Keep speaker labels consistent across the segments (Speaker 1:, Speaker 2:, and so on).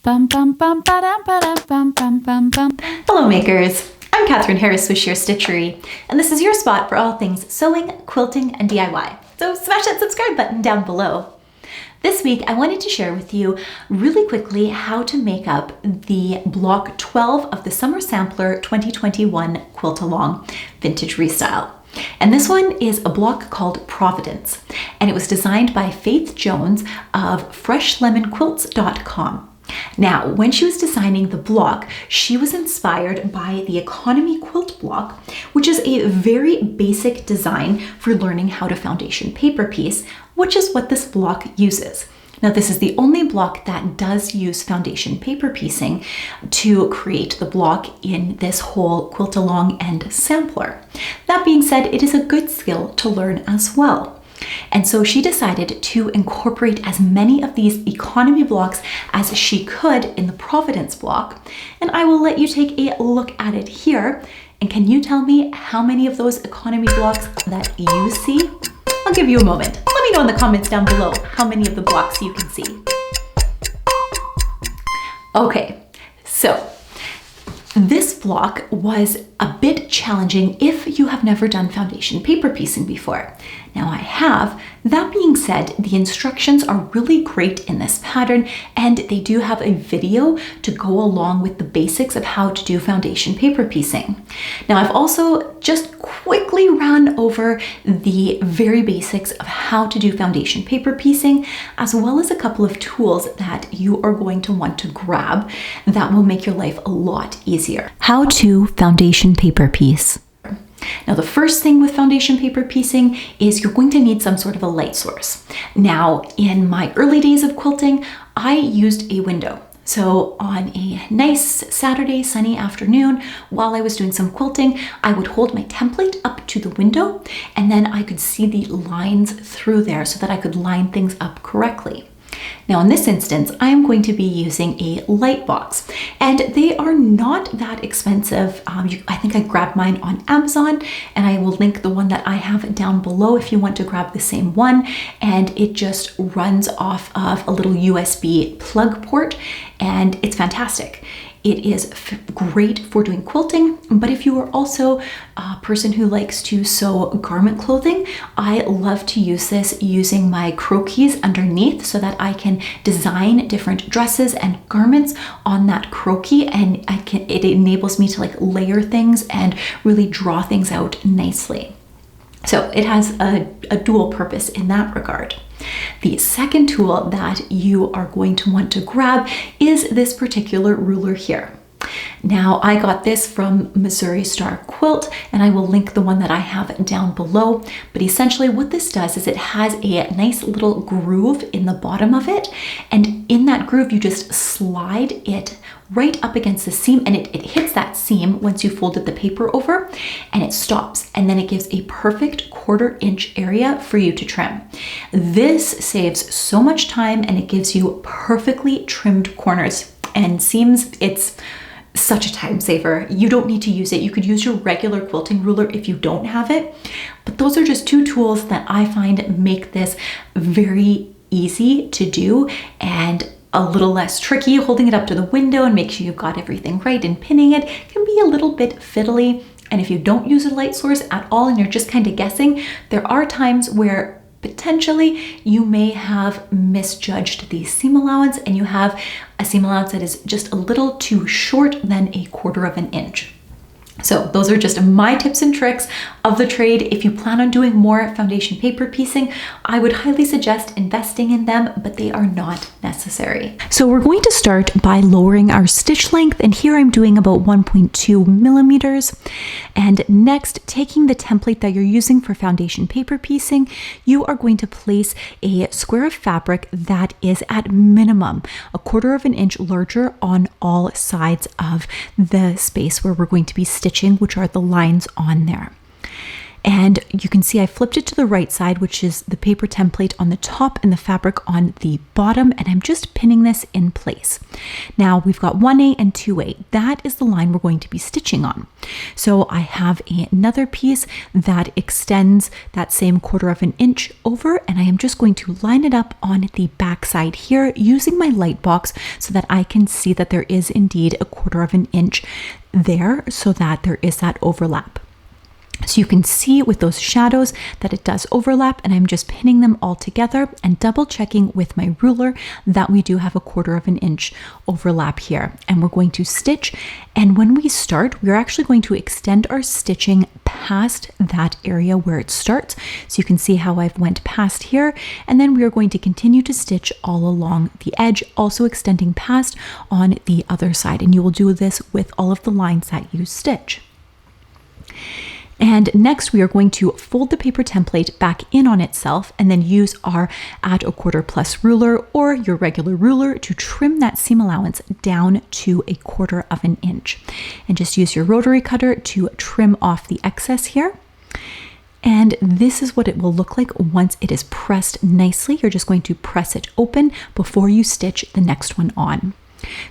Speaker 1: Hello makers, I'm Catherine Harris with Stitchery, and this is your spot for all things sewing, quilting, and DIY. So smash that subscribe button down below. This week I wanted to share with you really quickly how to make up the block 12 of the Summer Sampler 2021 Quilt Along Vintage Restyle. And this one is a block called Providence, and it was designed by Faith Jones of freshlemonquilts.com. Now, when she was designing the block, she was inspired by the Economy Quilt block, which is a very basic design for learning how to foundation paper piece, which is what this block uses. Now, this is the only block that does use foundation paper piecing to create the block in this whole quilt along and sampler. That being said, it is a good skill to learn as well. And so she decided to incorporate as many of these economy blocks as she could in the Providence block. And I will let you take a look at it here. And can you tell me how many of those economy blocks that you see? I'll give you a moment. Let me know in the comments down below how many of the blocks you can see. Okay, so this block was a bit challenging if you have never done foundation paper piecing before. Now I have. That being said, the instructions are really great in this pattern, and they do have a video to go along with the basics of how to do foundation paper piecing. Now I've also just quickly run over the very basics of how to do foundation paper piecing, as well as a couple of tools that you are going to want to grab that will make your life a lot easier. How to foundation paper piece. Now, the first thing with foundation paper piecing is you're going to need some sort of a light source. Now, in my early days of quilting, I used a window. So on a nice Saturday sunny afternoon, while I was doing some quilting, I would hold my template up to the window, and then I could see the lines through there so that I could line things up correctly. Now in this instance, I am going to be using a light box, and they are not that expensive. I think I grabbed mine on Amazon, and I will link the one that I have down below if you want to grab the same one. And it just runs off of a little USB plug port, and it's fantastic. It is great for doing quilting, but if you are also a person who likes to sew garment clothing, I love to use this using my croquis underneath so that I can design different dresses and garments on that croquis, and it enables me to layer things and really draw things out nicely. So it has a dual purpose in that regard. The second tool that you are going to want to grab is this particular ruler here. Now, I got this from Missouri Star Quilt, and I will link the one that I have down below. But essentially what this does is it has a nice little groove in the bottom of it. And in that groove, you just slide it right up against the seam, and it hits that seam once you folded the paper over, and it stops. And then it gives a perfect 1/4 inch area for you to trim. This saves so much time, and it gives you perfectly trimmed corners and seams. It's such a time saver. You don't need to use it. You could use your regular quilting ruler if you don't have it. But those are just two tools that I find make this very easy to do and a little less tricky. Holding it up to the window and make sure you've got everything right and pinning it can be a little bit fiddly. And if you don't use a light source at all and you're just kind of guessing, there are times where potentially you may have misjudged the seam allowance, and you have a seam allowance that is just a little too short than a 1/4 inch. So those are just my tips and tricks of the trade. If you plan on doing more foundation paper piecing, I would highly suggest investing in them, but they are not necessary. So we're going to start by lowering our stitch length, and here I'm doing about 1.2 millimeters. And next, taking the template that you're using for foundation paper piecing, you are going to place a square of fabric that is at minimum 1/4 inch larger on all sides of the space where we're going to be stitching, which are the lines on there. And you can see I flipped it to the right side, which is the paper template on the top and the fabric on the bottom, and I'm just pinning this in place. Now we've got 1A and 2A. That is the line we're going to be stitching on. So I have another piece that extends that same 1/4 of an inch over, and I am just going to line it up on the back side here using my light box so that I can see that there is indeed a 1/4 of an inch there, so that there is that overlap. So you can see with those shadows that it does overlap, and I'm just pinning them all together and double checking with my ruler that we do have a 1/4 of an inch overlap here. And we're going to stitch, and when we start, we're actually going to extend our stitching past that area where it starts. So you can see how I've went past here, and then we are going to continue to stitch all along the edge, also extending past on the other side. And you will do this with all of the lines that you stitch. And next we are going to fold the paper template back in on itself and then use our at a 1/4 plus ruler or your regular ruler to trim that seam allowance down to a 1/4 of an inch. And just use your rotary cutter to trim off the excess here. And this is what it will look like once it is pressed nicely. You're just going to press it open before you stitch the next one on.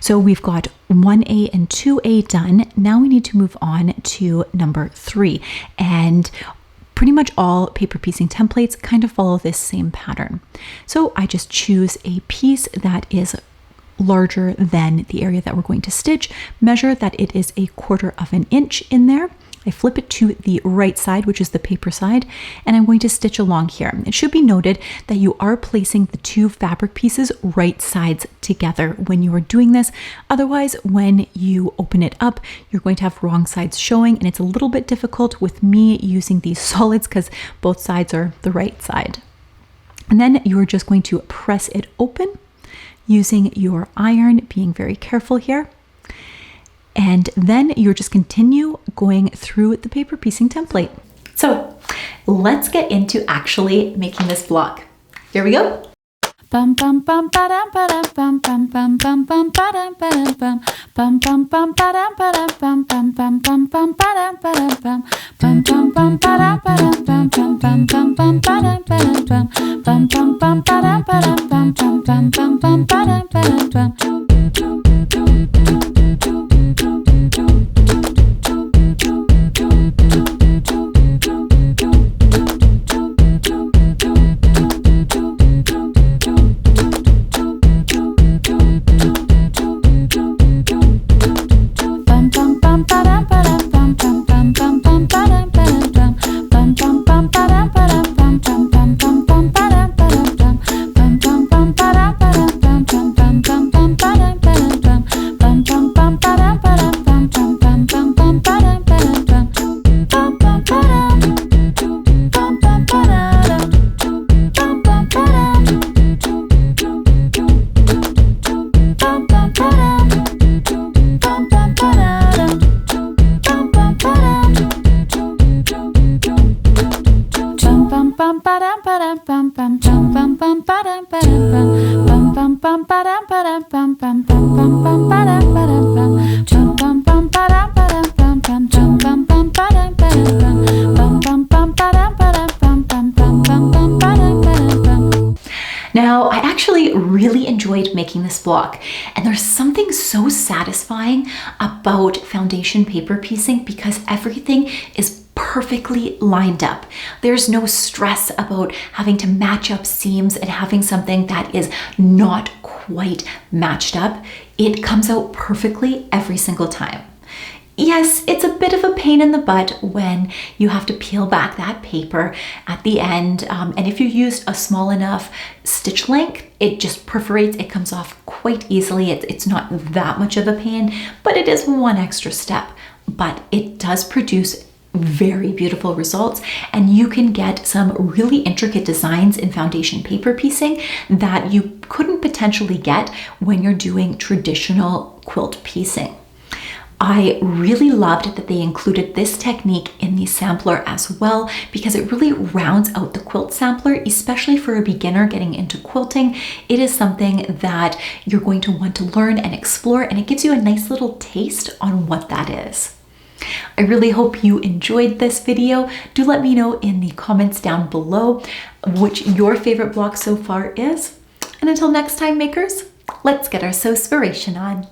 Speaker 1: So we've got 1A and 2A done. Now we need to move on to number 3. And pretty much all paper piecing templates kind of follow this same pattern. So I just choose a piece that is larger than the area that we're going to stitch, measure that it is a 1/4 of an inch in there. I flip it to the right side, which is the paper side, and I'm going to stitch along here. It should be noted that you are placing the 2 fabric pieces right sides together when you are doing this. Otherwise, when you open it up, you're going to have wrong sides showing, and it's a little bit difficult with me using these solids because both sides are the right side. And then you're just going to press it open using your iron, being very careful here. And then you're just continue going through the paper piecing template. So let's get into actually making this block. Here we go. Bum bum bum ba-dum ba-dum bum bum bum bum bum ba-dum ba-dum bum bum bum bum ba-dum ba-dum bum bum bum bum bum ba-dum ba-dum bum bum bum bum ba-dum ba-dum bum bum bum bum bum ba-dum ba-dum bum bum bum bum ba-dum ba-dum bum bum bum bum bum ba-dum ba-dum bum. Now, I actually really enjoyed making this block, and there's something so satisfying about foundation paper piecing because everything is perfectly lined up. There's no stress about having to match up seams and having something that is not quite matched up. It comes out perfectly every single time. Yes, it's a bit of a pain in the butt when you have to peel back that paper at the end. And if you used a small enough stitch length, it just perforates, it comes off quite easily. It's not that much of a pain, but it is one extra step. But it does produce very beautiful results, and you can get some really intricate designs in foundation paper piecing that you couldn't potentially get when you're doing traditional quilt piecing. I really loved that they included this technique in the sampler as well because it really rounds out the quilt sampler, especially for a beginner getting into quilting. It is something that you're going to want to learn and explore, and it gives you a nice little taste on what that is. I really hope you enjoyed this video. Do let me know in the comments down below which your favorite block so far is. And until next time, makers, let's get our sewspiration on.